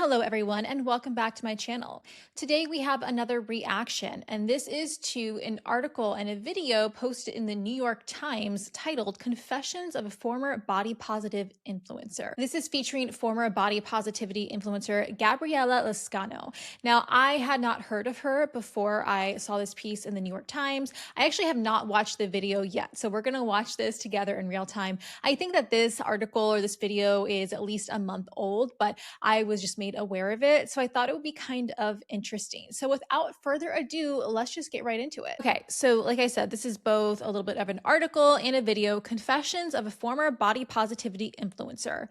Hello everyone and welcome back to my channel. Today we have another reaction, and this is to an article and a video posted in the New York Times titled Confessions of a Former Body Positive Influencer. This is featuring former body positivity influencer Gabriella Lascano. Now, I had not heard of her before I saw this piece in the New York Times. I actually have not watched the video yet, so we're going to watch this together in real time. I think that this article or this video is at least a month old, but I was just made aware of it. So I thought it would be kind of interesting. So without further ado, let's just get right into it. Okay, so like I said, this is both a little bit of an article and a video, Confessions of a Former Body Positivity Influencer.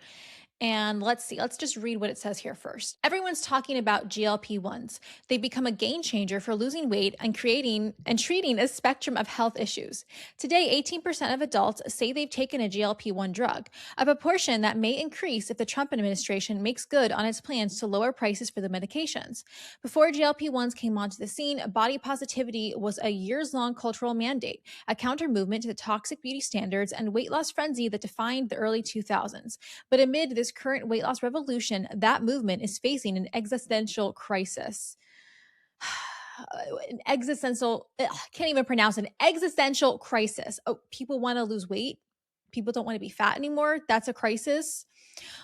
And let's see, let's just read what it says here first. Everyone's talking about GLP-1s. They've become a game changer for losing weight and creating and treating a spectrum of health issues. Today, 18% of adults say they've taken a GLP-1 drug, a proportion that may increase if the Trump administration makes good on its plans to lower prices for the medications. Before GLP-1s came onto the scene, body positivity was a years-long cultural mandate, a counter-movement to the toxic beauty standards and weight loss frenzy that defined the early 2000s. But amid this current weight loss revolution, that movement is facing an existential crisis. An existential, can't even pronounce an existential crisis. Oh, people want to lose weight. People don't want to be fat anymore. That's a crisis.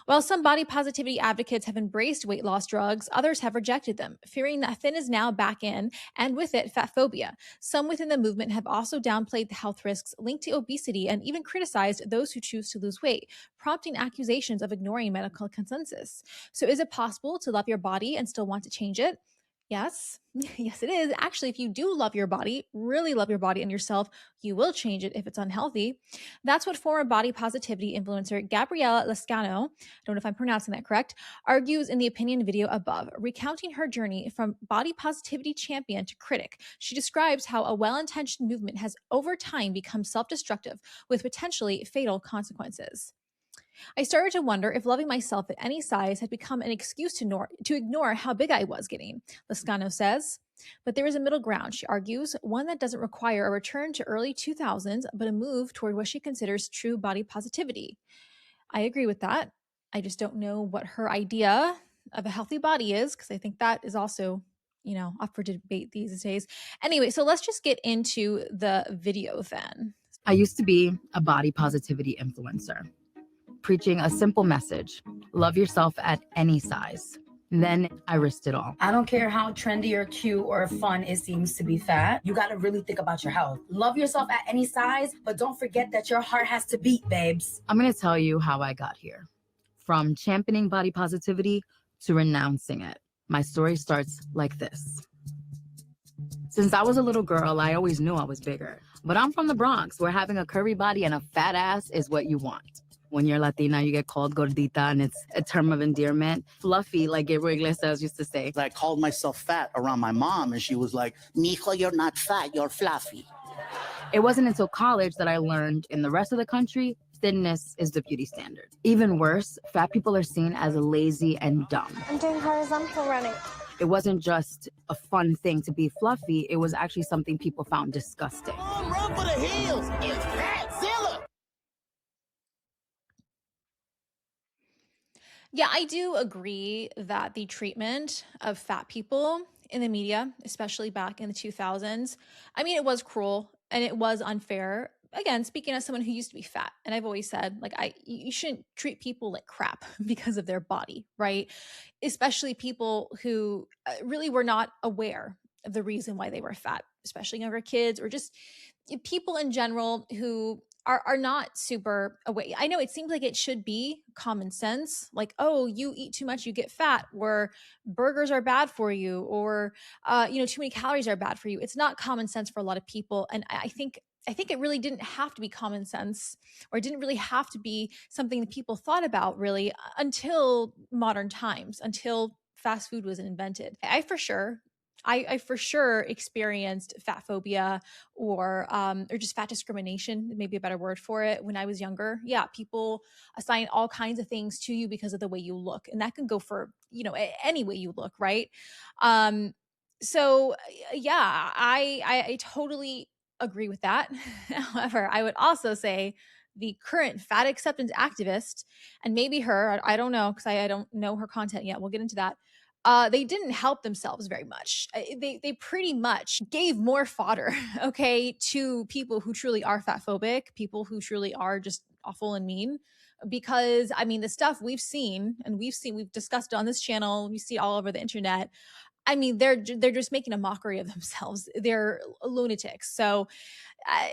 While some body positivity advocates have embraced weight loss drugs, others have rejected them, fearing that thin is now back in, and with it, fatphobia. Some within the movement have also downplayed the health risks linked to obesity and even criticized those who choose to lose weight, prompting accusations of ignoring medical consensus. So is it possible to love your body and still want to change it? Yes. Yes, it is. Actually, if you do love your body, really love your body and yourself, you will change it if it's unhealthy. That's what former body positivity influencer Gabriella Lascano, I don't know if I'm pronouncing that correct, argues in the opinion video above, recounting her journey from body positivity champion to critic. She describes how a well-intentioned movement has over time become self-destructive with potentially fatal consequences. I started to wonder if loving myself at any size had become an excuse to ignore how big I was getting, Lascano says. But there is a middle ground, she argues, one that doesn't require a return to early 2000s, but a move toward what she considers true body positivity. I agree with that. I just don't know what her idea of a healthy body is, because I think that is also, up for debate these days. Anyway, so let's just get into the video then. I used to be a body positivity influencer, preaching a simple message: love yourself at any size. Then I risked it all. I don't care how trendy or cute or fun it seems to be fat. You got to really think about your health. Love yourself at any size, but don't forget that your heart has to beat, babes. I'm going to tell you how I got here. From championing body positivity to renouncing it. My story starts like this. Since I was a little girl, I always knew I was bigger. But I'm from the Bronx, where having a curvy body and a fat ass is what you want. When you're Latina, you get called gordita, and it's a term of endearment. Fluffy, like Gabriel Iglesias used to say. I called myself fat around my mom, and she was like, "Mijo, you're not fat, you're fluffy." It wasn't until college that I learned in the rest of the country, thinness is the beauty standard. Even worse, fat people are seen as lazy and dumb. I'm doing horizontal running. It wasn't just a fun thing to be fluffy. It was actually something people found disgusting. Run for the hills. It's Fatzilla. Yeah, I do agree that the treatment of fat people in the media, especially back in the 2000s, I mean, it was cruel and it was unfair. Again, speaking as someone who used to be fat, and I've always said, you shouldn't treat people like crap because of their body, right? Especially people who really were not aware of the reason why they were fat, especially younger kids or just people in general who are not super aware. I know it seems like it should be common sense, like, oh, you eat too much, you get fat, or burgers are bad for you, or too many calories are bad for you. It's not common sense for a lot of people, and I think it really didn't have to be common sense, or it didn't really have to be something that people thought about really until modern times, until fast food was invented. I for sure experienced fat phobia or just fat discrimination, maybe a better word for it, when I was younger. Yeah, people assign all kinds of things to you because of the way you look, and that can go for any way you look, right? So yeah, I totally agree with that. However, I would also say the current fat acceptance activist, and maybe her, I don't know, because I don't know her content yet. We'll get into that. They didn't help themselves very much. They pretty much gave more fodder, okay, to people who truly are fat phobic, people who truly are just awful and mean. Because I mean, the stuff we've seen and we've discussed on this channel, we see all over the internet. I mean, they're just making a mockery of themselves. They're lunatics. So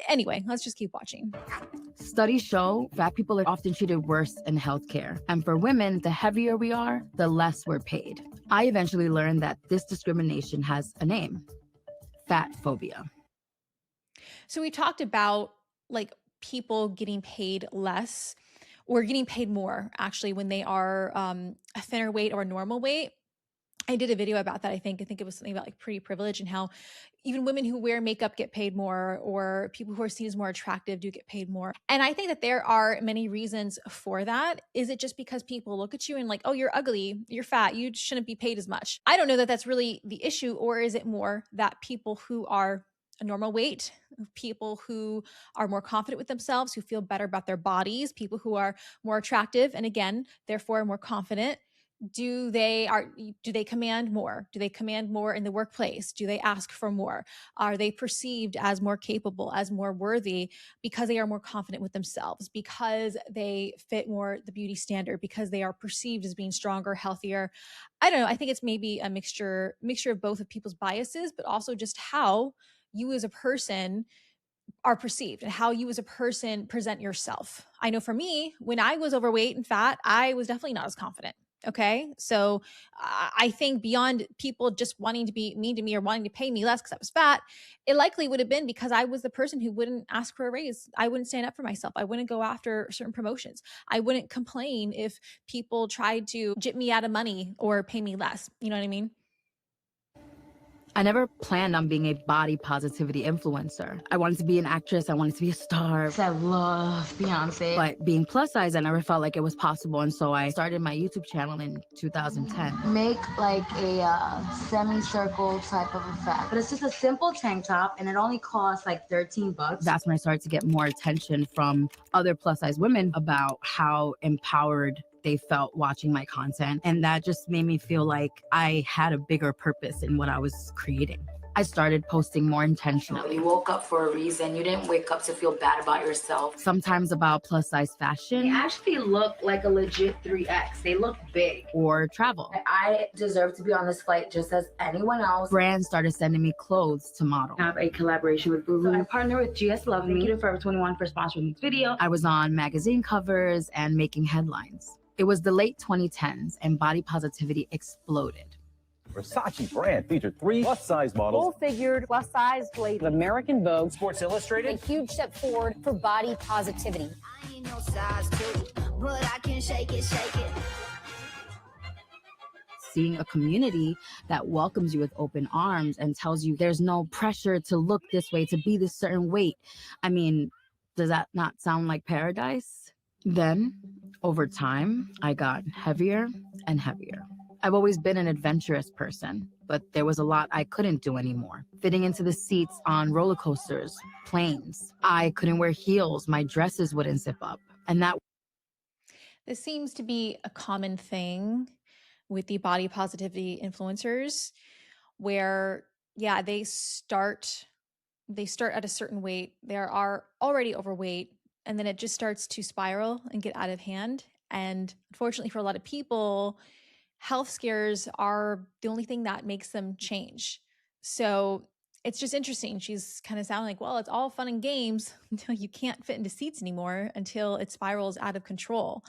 anyway, let's just keep watching. Studies show fat people are often treated worse in healthcare. And for women, the heavier we are, the less we're paid. I eventually learned that this discrimination has a name: fat phobia. So we talked about like people getting paid less or getting paid more actually when they are a thinner weight or a normal weight. I did a video about that. I think it was something about like pretty privilege and how even women who wear makeup get paid more, or people who are seen as more attractive do get paid more. And I think that there are many reasons for that. Is it just because people look at you and like, oh, you're ugly, you're fat, you shouldn't be paid as much? I don't know that that's really the issue. Or is it more that people who are a normal weight, people who are more confident with themselves, who feel better about their bodies, people who are more attractive and again, therefore more confident, do they command more? Do they command more in the workplace? Do they ask for more? Are they perceived as more capable, as more worthy because they are more confident with themselves, because they fit more the beauty standard, because they are perceived as being stronger, healthier? I don't know. I think it's maybe a mixture of both of people's biases, but also just how you as a person are perceived and how you as a person present yourself. I know for me, when I was overweight and fat, I was definitely not as confident. Okay. So I think beyond people just wanting to be mean to me or wanting to pay me less because I was fat, it likely would have been because I was the person who wouldn't ask for a raise. I wouldn't stand up for myself. I wouldn't go after certain promotions. I wouldn't complain if people tried to jip me out of money or pay me less. You know what I mean? I never planned on being a body positivity influencer. I wanted to be an actress. I wanted to be a star. I love Beyonce. But being plus size, I never felt like it was possible. And so I started my YouTube channel in 2010. Make like a semicircle type of effect. But it's just a simple tank top and it only costs like 13 bucks. That's when I started to get more attention from other plus size women about how empowered they felt watching my content. And that just made me feel like I had a bigger purpose in what I was creating. I started posting more intentionally. You woke up for a reason. You didn't wake up to feel bad about yourself. Sometimes about plus size fashion. They actually look like a legit 3X. They look big. Or travel. I deserve to be on this flight just as anyone else. Brands started sending me clothes to model. I have a collaboration with Boohoo. So I partner with GS Love Me to Forever 21 for sponsoring this video. I was on magazine covers and making headlines. It was the late 2010s and body positivity exploded. Versace brand featured 3 plus-size models. Full-figured, plus-sized lady. American Vogue, Sports Illustrated. A huge step forward for body positivity. I ain't no size 2, but I can shake it, shake it. Seeing a community that welcomes you with open arms and tells you there's no pressure to look this way, to be this certain weight. I mean, does that not sound like paradise? Then, over time, I got heavier and heavier. I've always been an adventurous person, but there was a lot I couldn't do anymore. Fitting into the seats on roller coasters, planes. I couldn't wear heels. My dresses wouldn't zip up. And that... This seems to be a common thing with the body positivity influencers where, yeah, they start at a certain weight. They are already overweight, and then it just starts to spiral and get out of hand. And unfortunately for a lot of people, health scares are the only thing that makes them change. So it's just interesting. She's kind of sounding like, well, it's all fun and games until you can't fit into seats anymore, until it spirals out of control.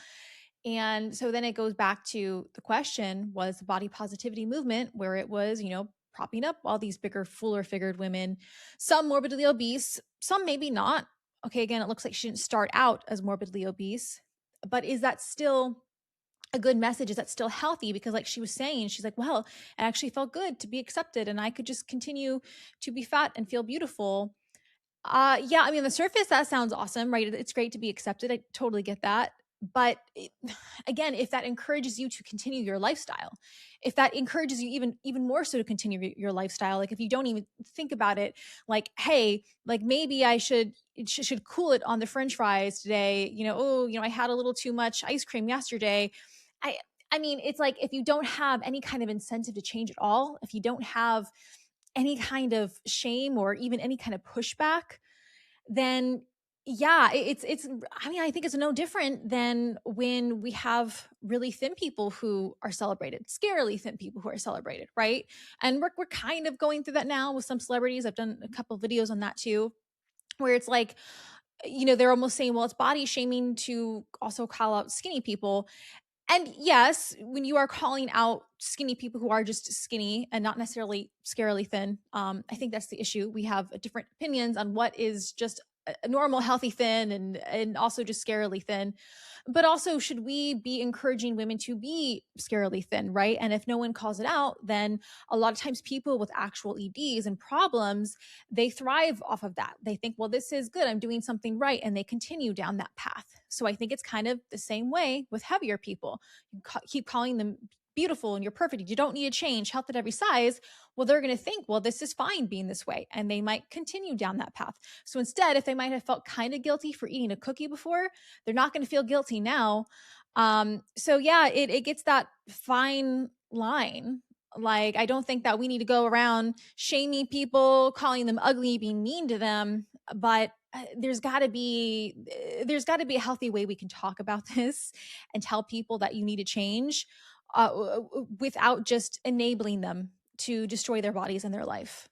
And so then it goes back to the question, was the body positivity movement, where it was, propping up all these bigger, fuller figured women, some morbidly obese, some maybe not. Okay, again, it looks like she didn't start out as morbidly obese, but is that still a good message? Is that still healthy? Because like she was saying, she's like, well, it actually felt good to be accepted and I could just continue to be fat and feel beautiful. Yeah, I mean, on the surface, that sounds awesome, right? It's great to be accepted. I totally get that. But again, if that encourages you to continue your lifestyle, if that encourages you even more so to continue your lifestyle, like if you don't even think about it, like, hey, like maybe I should cool it on the French fries today. I had a little too much ice cream yesterday. I I mean, it's like if you don't have any kind of incentive to change at all, if you don't have any kind of shame or even any kind of pushback, then yeah, it's I mean, I think it's no different than when we have really thin people who are celebrated, scarily thin people who are celebrated, right? And we're kind of going through that now with some celebrities. I've done a couple of videos on that too, where it's like, they're almost saying, well, it's body shaming to also call out skinny people. And yes, when you are calling out skinny people who are just skinny and not necessarily scarily thin, I think that's the issue. We have different opinions on what is just a normal, healthy thin and also just scarily thin. But also, should we be encouraging women to be scarily thin, right? And if no one calls it out, then a lot of times people with actual EDs and problems, they thrive off of that. They think, well, this is good. I'm doing something right. And they continue down that path. So I think it's kind of the same way with heavier people. You keep calling them beautiful and you're perfect. You don't need to change, health at every size. Well, they're going to think, well, this is fine being this way. And they might continue down that path. So instead, if they might have felt kind of guilty for eating a cookie before, they're not going to feel guilty now. So yeah, it gets that fine line. Like, I don't think that we need to go around shaming people, calling them ugly, being mean to them. But there's got to be a healthy way we can talk about this and tell people that you need to change without just enabling them to destroy their bodies and their life.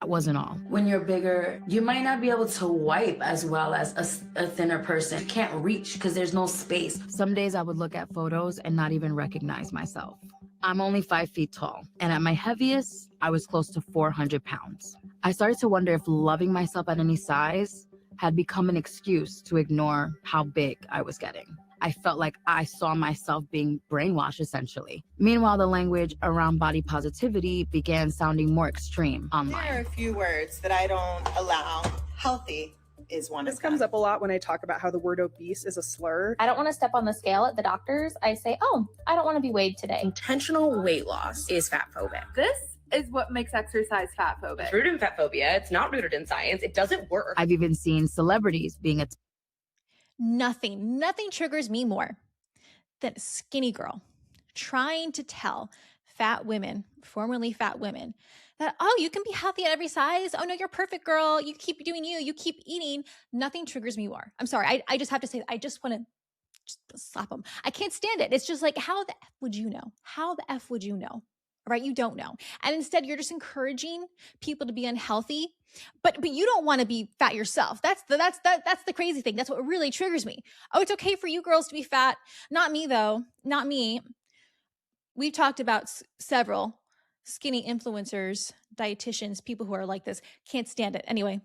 That wasn't all. When you're bigger, you might not be able to wipe as well as a thinner person. You can't reach because there's no space. Some days I would look at photos and not even recognize myself. I'm only 5 feet tall, and at my heaviest, I was close to 400 pounds. I started to wonder if loving myself at any size had become an excuse to ignore how big I was getting. I felt like I saw myself being brainwashed, essentially. Meanwhile, the language around body positivity began sounding more extreme online. There are a few words that I don't allow. Healthy is one of them. This comes up a lot when I talk about how the word obese is a slur. I don't want to step on the scale at the doctor's. I say, oh, I don't want to be weighed today. Intentional weight loss is fatphobia. This is what makes exercise fatphobic. It's rooted in fatphobia. It's not rooted in science. It doesn't work. I've even seen celebrities being Nothing triggers me more than a skinny girl trying to tell fat women, formerly fat women, that, oh, you can be healthy at every size. Oh no, you're perfect, girl. You keep doing you. You keep eating. Nothing triggers me more. I'm sorry. I just have to say, I just want to just slap them. I can't stand it. It's just like, how the F would you know? How the F would you know? Right? You don't know. And instead you're just encouraging people to be unhealthy, but you don't want to be fat yourself. That's the crazy thing. That's what really triggers me. Oh, it's okay for you girls to be fat. Not me though. Not me. We've talked about several skinny influencers, dietitians, people who are like this. Can't stand it. Anyway.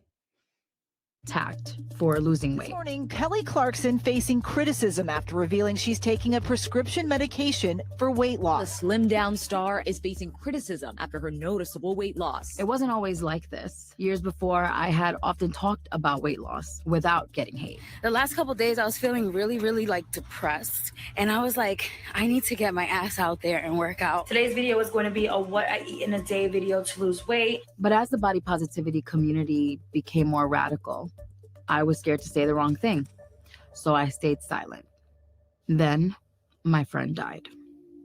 attacked for losing weight. This morning, Kelly Clarkson facing criticism after revealing she's taking a prescription medication for weight loss. The slimmed down star is facing criticism after her noticeable weight loss. It wasn't always like this. Years before, I had often talked about weight loss without getting hate. The last couple of days, I was feeling really like depressed. And I was like, I need to get my ass out there and work out. Today's video is going to be a what I eat in a day video to lose weight. But as the body positivity community became more radical, I was scared to say the wrong thing, so I stayed silent. Then, my friend died.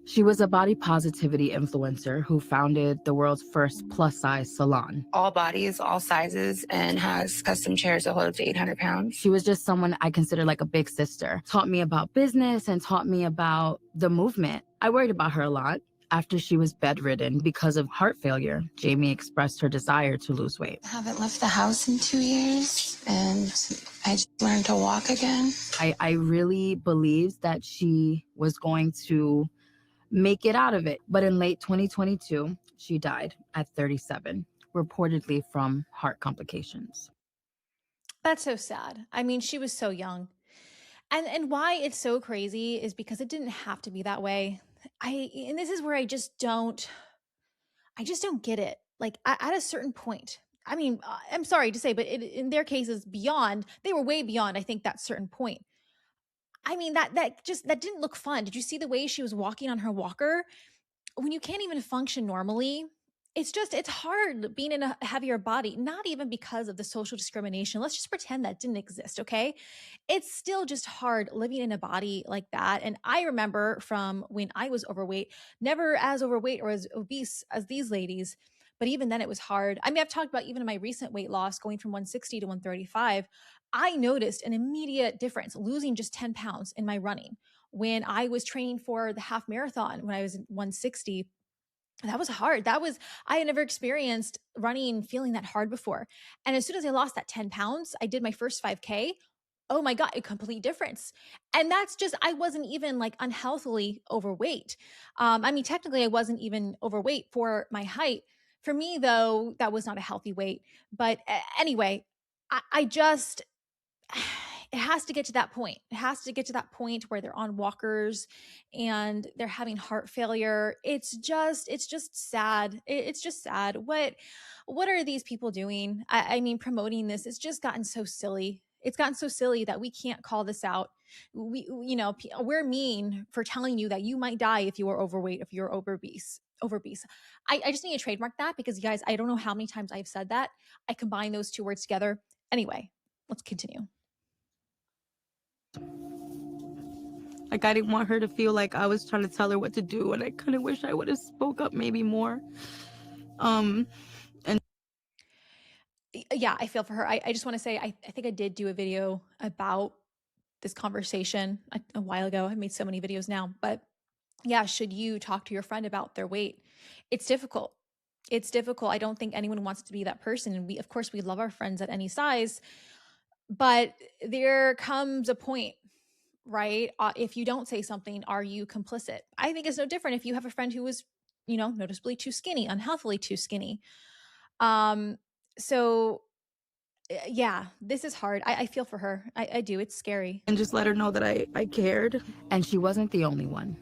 She was a body positivity influencer who founded the world's first plus-size salon. All bodies, all sizes, and has custom chairs that hold up to 800 pounds. She was just someone I considered like a big sister. Taught me about business and taught me about the movement. I worried about her a lot. After she was bedridden because of heart failure, Jamie expressed her desire to lose weight. I haven't left the house in 2 years, and I just learned to walk again. I really believed that she was going to make it out of it. But in late 2022, she died at 37, reportedly from heart complications. That's so sad. I mean, she was so young. And why it's so crazy is because it didn't have to be that way. And this is where I just don't get it. Like at a certain point, I mean, I'm sorry to say, but in their cases they were way beyond, I think, that certain point. I mean, that didn't look fun. Did you see the way she was walking on her walker? When you can't even function normally, it's hard being in a heavier body, not even because of the social discrimination. Let's just pretend that didn't exist, okay? It's still just hard living in a body like that. And I remember from when I was overweight, never as overweight or as obese as these ladies, but even then it was hard. I mean, I've talked about even in my recent weight loss, going from 160 to 135, I noticed an immediate difference, losing just 10 pounds in my running. When I was training for the half marathon, when I was 160, that was hard. I had never experienced running feeling that hard before. And as soon as I lost that 10 pounds, I did my first 5K. Oh my God, a complete difference. And that's just, I wasn't even like unhealthily overweight. I mean, technically I wasn't even overweight for my height. For me though, that was not a healthy weight. But anyway, I just, it has to get to that point. It has to get to that point where they're on walkers and they're having heart failure. It's just sad. It's just sad. What are these people doing? I mean, promoting this, it's just gotten so silly. It's gotten so silly that we can't call this out. We're mean for telling you that you might die if you are overweight, if you're obese. I just need to trademark that because you guys, I don't know how many times I've said that. I combine those two words together. Anyway, let's continue. Like, I didn't want her to feel like I was trying to tell her what to do, and I kind of wish I would have spoke up maybe more. And yeah, I feel for her. I just want to say, I think I did do a video about this conversation a while ago. I've made so many videos now, but yeah, should you talk to your friend about their weight? It's difficult. It's difficult. I don't think anyone wants to be that person. And of course, we love our friends at any size, but there comes a point, right? If you don't say something, are you complicit? I think it's no different if you have a friend who is, noticeably too skinny, unhealthily too skinny. So yeah, this is hard. I feel for her. I do. It's scary. And just let her know that I cared. And she wasn't the only one.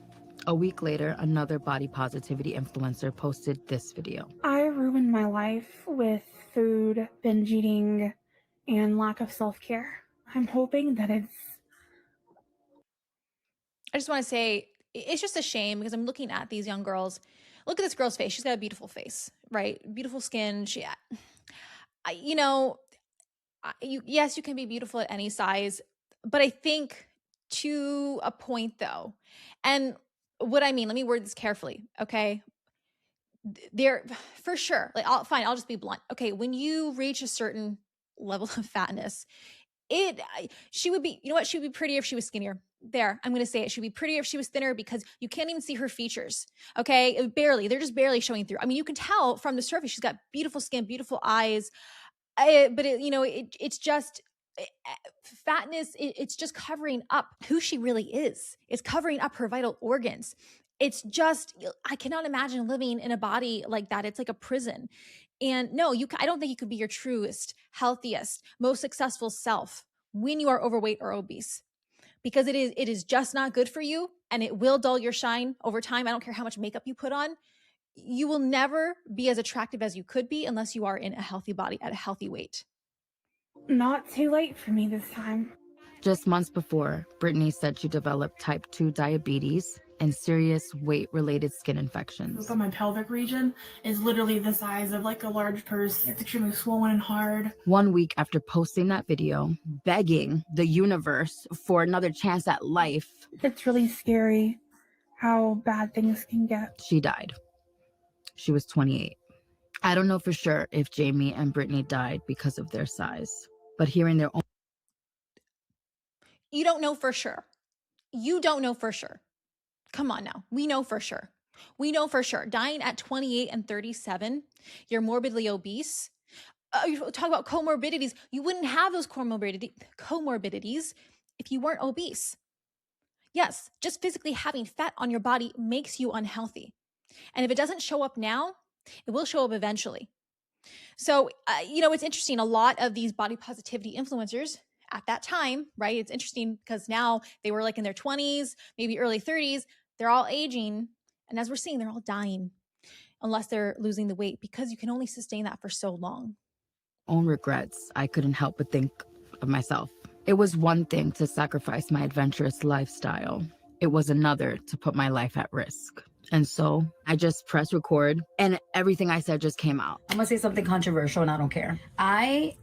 A week later, another body positivity influencer posted this video. I ruined my life with food, binge eating, and lack of self-care. I'm hoping that it's... I just want to say, it's just a shame because I'm looking at these young girls. Look at this girl's face. She's got a beautiful face, right? Beautiful skin. Yes, you can be beautiful at any size, but I think to a point though. And what I mean, let me word this carefully, okay? There, for sure, I'll just be blunt. Okay, when you reach a certain level of fatness, she would be, she'd be prettier if she was skinnier. There, I'm going to say it. She'd be prettier if she was thinner because you can't even see her features. Okay, barely. They're just barely showing through. I mean, you can tell from the surface she's got beautiful skin, beautiful eyes. But it's just fatness. It's just covering up who she really is. It's covering up her vital organs. It's just, I cannot imagine living in a body like that. It's like a prison. And no, I don't think you could be your truest, healthiest, most successful self when you are overweight or obese, because it is just not good for you, and it will dull your shine over time. I don't care how much makeup you put on. You will never be as attractive as you could be unless you are in a healthy body at a healthy weight. Not too late for me this time. Just months before, Brittany said she developed type 2 diabetes and serious weight-related skin infections. So my pelvic region is literally the size of like a large purse. It's extremely swollen and hard. 1 week after posting that video, begging the universe for another chance at life, it's really scary how bad things can get. She died. She was 28. I don't know for sure if Jamie and Brittany died because of their size, but hearing their own... You don't know for sure. You don't know for sure. Come on now. We know for sure. We know for sure. Dying at 28 and 37, you're morbidly obese. You talk about comorbidities. You wouldn't have those comorbidities if you weren't obese. Yes, just physically having fat on your body makes you unhealthy. And if it doesn't show up now, it will show up eventually. So, it's interesting. A lot of these body positivity influencers at that time, right? It's interesting because now they were like in their 20s, maybe early 30s. They're all aging. And as we're seeing, they're all dying unless they're losing the weight, because you can only sustain that for so long. Own regrets, I couldn't help but think of myself. It was one thing to sacrifice my adventurous lifestyle. It was another to put my life at risk. And so I just pressed record and everything I said just came out. I'm gonna say something controversial and I don't care. I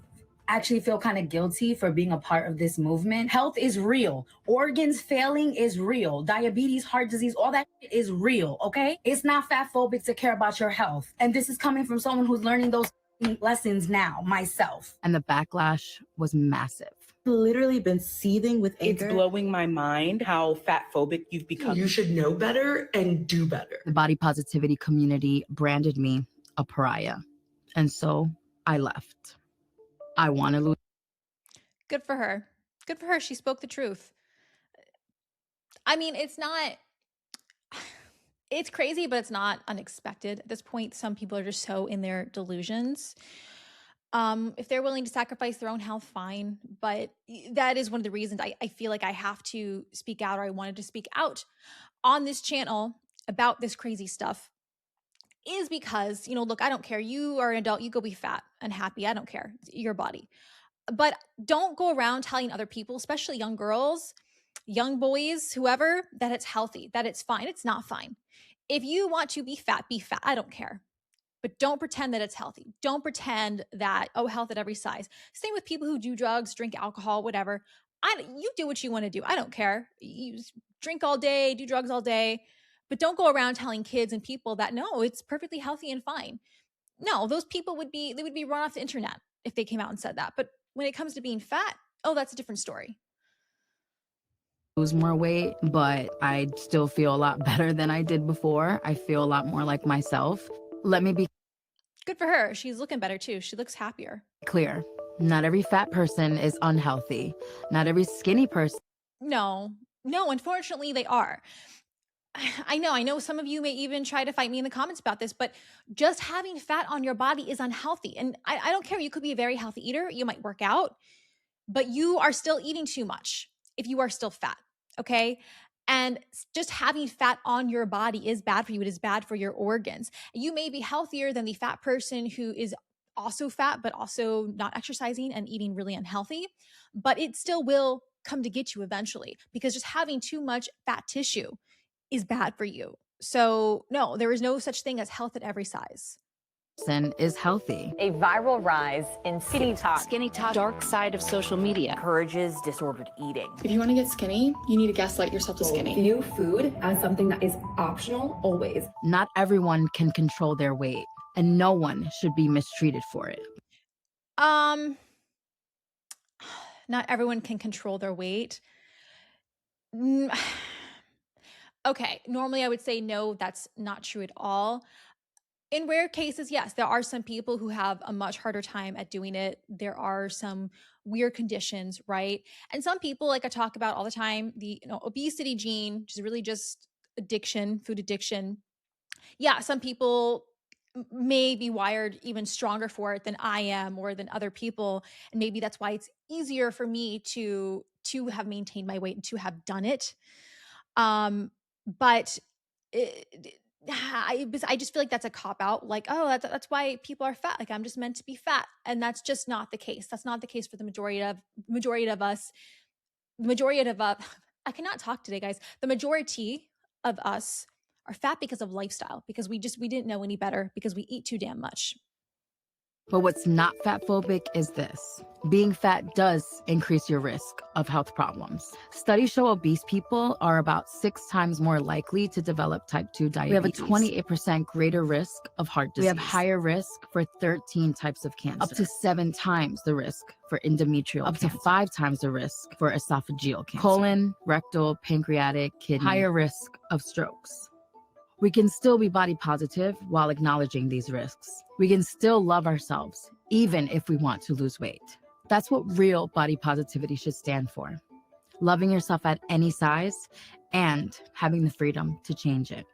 actually feel kind of guilty for being a part of this movement. Health is real. Organs failing is real. Diabetes, heart disease, all that is real, okay? It's not fat phobic to care about your health. And this is coming from someone who's learning those lessons now, myself. And the backlash was massive. Literally been seething with anger. It's blowing my mind how fat phobic you've become. You should know better and do better. The body positivity community branded me a pariah. And so I left. I want to lose. Good for her. Good for her. She spoke the truth. I mean, it's crazy, but it's not unexpected. At this point, some people are just so in their delusions. If they're willing to sacrifice their own health, fine. But that is one of the reasons I feel like I have to speak out, or I wanted to speak out on this channel about this crazy stuff, is because, look, I don't care. You are an adult. You go be fat and happy. I don't care. It's your body. But don't go around telling other people, especially young girls, young boys, whoever, that it's healthy, that it's fine. It's not fine. If you want to be fat, be fat. I don't care. But don't pretend that it's healthy. Don't pretend that, health at every size. Same with people who do drugs, drink alcohol, whatever. You do what you want to do. I don't care. You drink all day, do drugs all day. But don't go around telling kids and people that, no, it's perfectly healthy and fine. No, those people would be run off the internet if they came out and said that. But when it comes to being fat, that's a different story. Lose more weight, but I still feel a lot better than I did before. I feel a lot more like myself. Let me be good for her. She's looking better too. She looks happier. Clear. Not every fat person is unhealthy. Not every skinny person. No, unfortunately they are. I know some of you may even try to fight me in the comments about this, but just having fat on your body is unhealthy. And I don't care. You could be a very healthy eater. You might work out, but you are still eating too much if you are still fat. Okay. And just having fat on your body is bad for you. It is bad for your organs. You may be healthier than the fat person who is also fat, but also not exercising and eating really unhealthy, but it still will come to get you eventually, because just having too much fat tissue is bad for you. So no, there is no such thing as health at every size. Is healthy. A viral rise in skinny talk. Skinny talk, dark side of social media, encourages disordered eating. If you want to get skinny, you need to gaslight yourself to skinny. View food as something that is optional always. Not everyone can control their weight, and no one should be mistreated for it. Not everyone can control their weight. Okay, normally I would say no, that's not true at all. In rare cases, yes, there are some people who have a much harder time at doing it. There are some weird conditions, right? And some people, like I talk about all the time, the obesity gene, which is really just addiction, food addiction. Yeah, some people may be wired even stronger for it than I am or than other people. And maybe that's why it's easier for me to have maintained my weight and to have done it. But I just feel like that's a cop out. Like, that's why people are fat. Like, I'm just meant to be fat. And that's just not the case. That's not the case for the majority of us. I cannot talk today, guys. The majority of us are fat because of lifestyle, because we didn't know any better, because we eat too damn much. But what's not fat phobic is this. Being fat does increase your risk of health problems. Studies show obese people are about 6 times more likely to develop type 2 diabetes. We have a 28% greater risk of heart disease. We have higher risk for 13 types of cancer. Up to 7 times the risk for endometrial cancer. Up to 5 times the risk for esophageal cancer. Colon, rectal, pancreatic, kidney. Higher risk of strokes. We can still be body positive while acknowledging these risks. We can still love ourselves, even if we want to lose weight. That's what real body positivity should stand for. Loving yourself at any size and having the freedom to change it.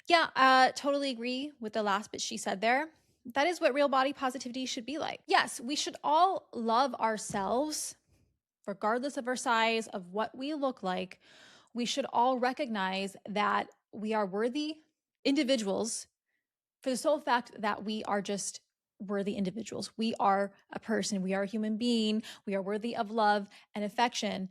Yeah, totally agree with the last bit she said there. That is what real body positivity should be like. Yes, we should all love ourselves, regardless of our size, of what we look like. We should all recognize that we are worthy individuals for the sole fact that we are just worthy individuals. We are a person. We are a human being. We are worthy of love and affection.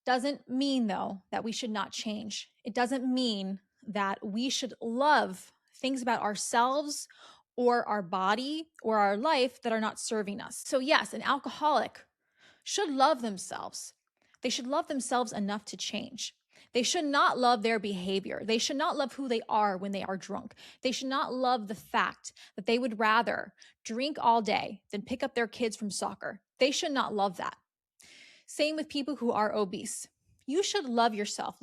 Doesn't mean, though, that we should not change. It doesn't mean that we should love things about ourselves or our body or our life that are not serving us. So yes, an alcoholic should love themselves. They should love themselves enough to change. They should not love their behavior. They should not love who they are when they are drunk. They should not love the fact that they would rather drink all day than pick up their kids from soccer. They should not love that. Same with people who are obese. You should love yourself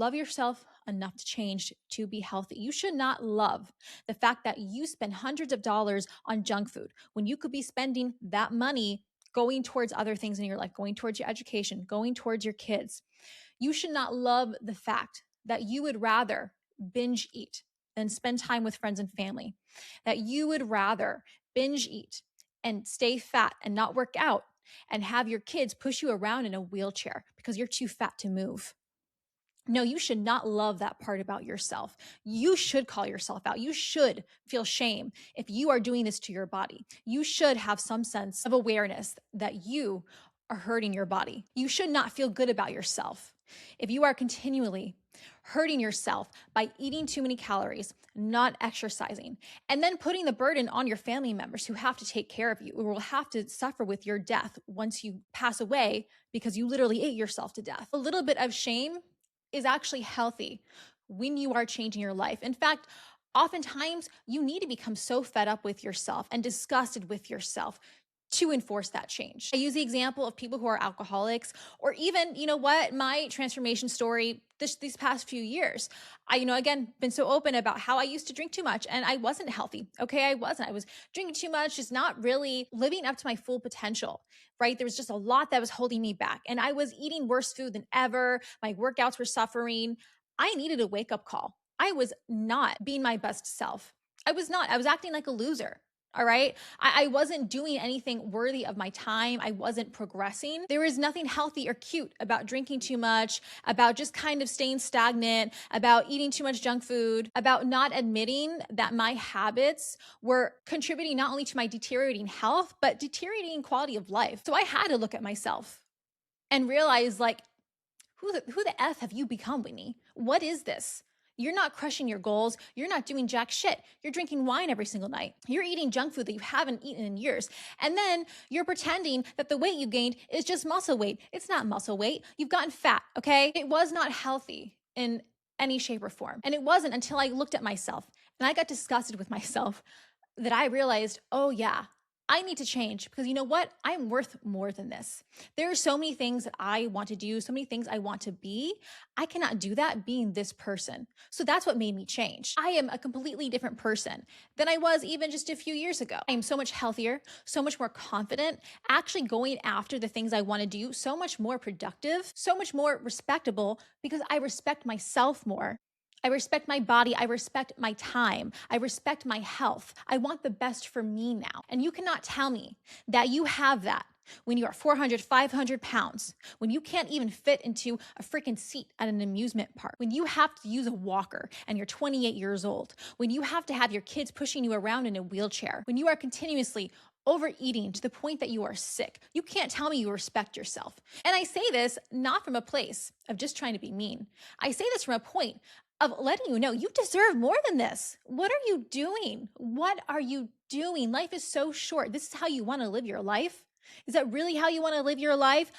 enough to change to be healthy. You should not love the fact that you spend hundreds of dollars on junk food when you could be spending that money going towards other things in your life, going towards your education, going towards your kids. You should not love the fact that you would rather binge eat than spend time with friends and family, that you would rather binge eat and stay fat and not work out and have your kids push you around in a wheelchair because you're too fat to move. No, you should not love that part about yourself. You should call yourself out. You should feel shame if you are doing this to your body. You should have some sense of awareness that you are hurting your body. You should not feel good about yourself if you are continually hurting yourself by eating too many calories, not exercising, and then putting the burden on your family members who have to take care of you or will have to suffer with your death once you pass away because you literally ate yourself to death. A little bit of shame is actually healthy when you are changing your life. In fact, oftentimes you need to become so fed up with yourself and disgusted with yourself to enforce that change. I use the example of people who are alcoholics, or even, my transformation story these past few years. Again, been so open about how I used to drink too much and I wasn't healthy. Okay, I wasn't. I was drinking too much, just not really living up to my full potential, right? There was just a lot that was holding me back and I was eating worse food than ever. My workouts were suffering. I needed a wake-up call. I was not being my best self. I was not. I was acting like a loser. All right. I wasn't doing anything worthy of my time. I wasn't progressing. There is nothing healthy or cute about drinking too much, about just kind of staying stagnant, about eating too much junk food, about not admitting that my habits were contributing not only to my deteriorating health, but deteriorating quality of life. So I had to look at myself and realize, who the F have you become, Whitney? What is this? You're not crushing your goals. You're not doing jack shit. You're drinking wine every single night. You're eating junk food that you haven't eaten in years. And then you're pretending that the weight you gained is just muscle weight. It's not muscle weight. You've gotten fat, okay? It was not healthy in any shape or form. And it wasn't until I looked at myself and I got disgusted with myself that I realized, oh yeah, I need to change because you know what? I'm worth more than this. There are so many things that I want to do, so many things I want to be. I cannot do that being this person. So that's what made me change. I am a completely different person than I was even just a few years ago. I am so much healthier, so much more confident, actually going after the things I want to do, so much more productive, so much more respectable because I respect myself more. I respect my body. I respect my time. I respect my health. I want the best for me now. And you cannot tell me that you have that when you are 400, 500 pounds, when you can't even fit into a freaking seat at an amusement park, when you have to use a walker and you're 28 years old, when you have to have your kids pushing you around in a wheelchair, when you are continuously overeating to the point that you are sick. You can't tell me you respect yourself. And I say this not from a place of just trying to be mean. I say this from a point of letting you know you deserve more than this. What are you doing? What are you doing? Life is so short. This is how you want to live your life? Is that really how you want to live your life?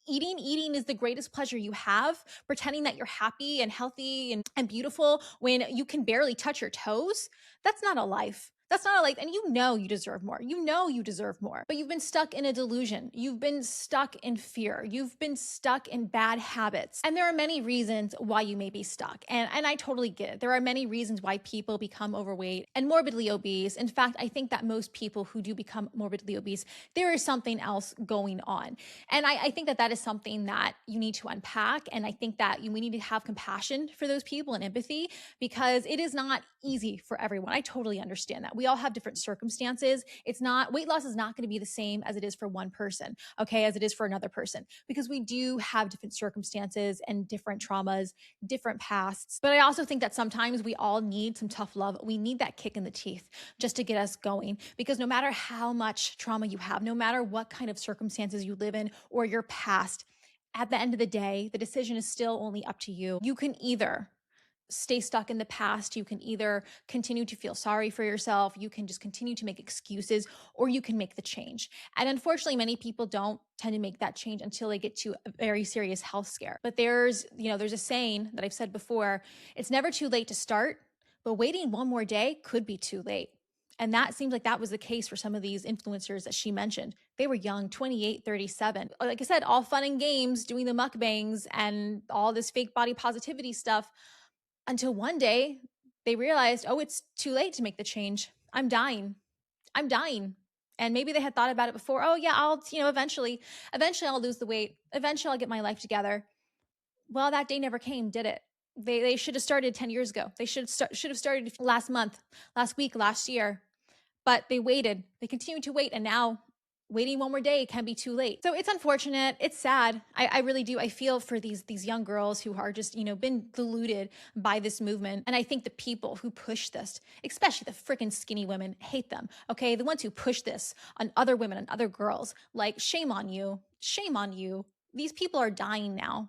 Eating is the greatest pleasure you have, pretending that you're happy and healthy and beautiful when you can barely touch your toes. That's not a life. That's not a life. And you know you deserve more. You know you deserve more. But you've been stuck in a delusion. You've been stuck in fear. You've been stuck in bad habits. And there are many reasons why you may be stuck. And I totally get it. There are many reasons why people become overweight and morbidly obese. In fact, I think that most people who do become morbidly obese, there is something else going on. And I think that that is something that you need to unpack. And I think that we need to have compassion for those people and empathy because it is not easy for everyone. I totally understand that. We all have different circumstances. Weight loss is not going to be the same as it is for one person, okay, as it is for another person, because we do have different circumstances and different traumas, different pasts. But I also think that sometimes we all need some tough love. We need that kick in the teeth just to get us going, because no matter how much trauma you have, no matter what kind of circumstances you live in or your past, at the end of the day, the decision is still only up to you. You can either stay stuck in the past. You can either continue to feel sorry for yourself. You can just continue to make excuses, or you can make the change. And unfortunately, many people don't tend to make that change until they get to a very serious health scare. But there's a saying that I've said before, it's never too late to start, but waiting one more day could be too late. And that seems like that was the case for some of these influencers that she mentioned. They were young, 28, 37. Like I said, all fun and games, doing the mukbangs and all this fake body positivity stuff, until one day they realized, oh, it's too late to make the change. I'm dying. And maybe they had thought about it before. Oh yeah, I'll, eventually I'll lose the weight. Eventually I'll get my life together. Well, that day never came, did it? They should have started 10 years ago. They should have started last month, last week, last year. But they waited. They continued to wait. And now waiting one more day can be too late. So it's unfortunate. It's sad. I really do. I feel for these young girls who are just, been deluded by this movement. And I think the people who push this, especially the freaking skinny women, hate them. Okay. The ones who push this on other women and other girls, like, shame on you. Shame on you. These people are dying now.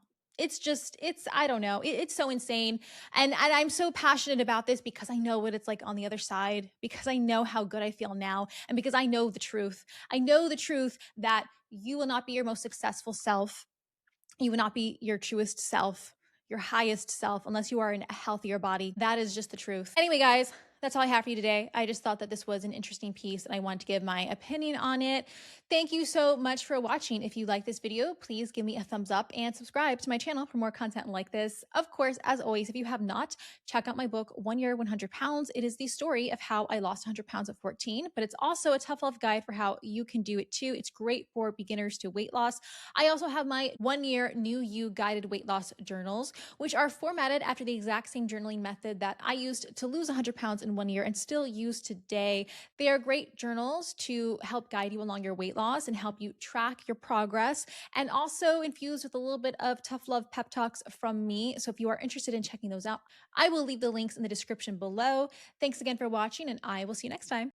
I don't know. It's so insane. And I'm so passionate about this because I know what it's like on the other side, because I know how good I feel now, and because I know the truth. I know the truth that you will not be your most successful self. You will not be your truest self, your highest self, unless you are in a healthier body. That is just the truth. Anyway, guys, that's all I have for you today. I just thought that this was an interesting piece and I wanted to give my opinion on it. Thank you so much for watching. If you like this video, please give me a thumbs up and subscribe to my channel for more content like this. Of course, as always, if you have not, check out my book, 1 Year, 100 Pounds. It is the story of how I lost 100 pounds at 14, but it's also a tough love guide for how you can do it too. It's great for beginners to weight loss. I also have my 1 Year New You guided weight loss journals, which are formatted after the exact same journaling method that I used to lose 100 pounds in 1 year and still use today. They are great journals to help guide you along your weight loss and help you track your progress, and also infused with a little bit of tough love pep talks from me. So if you are interested in checking those out, I will leave the links in the description below. Thanks again for watching, and I will see you next time.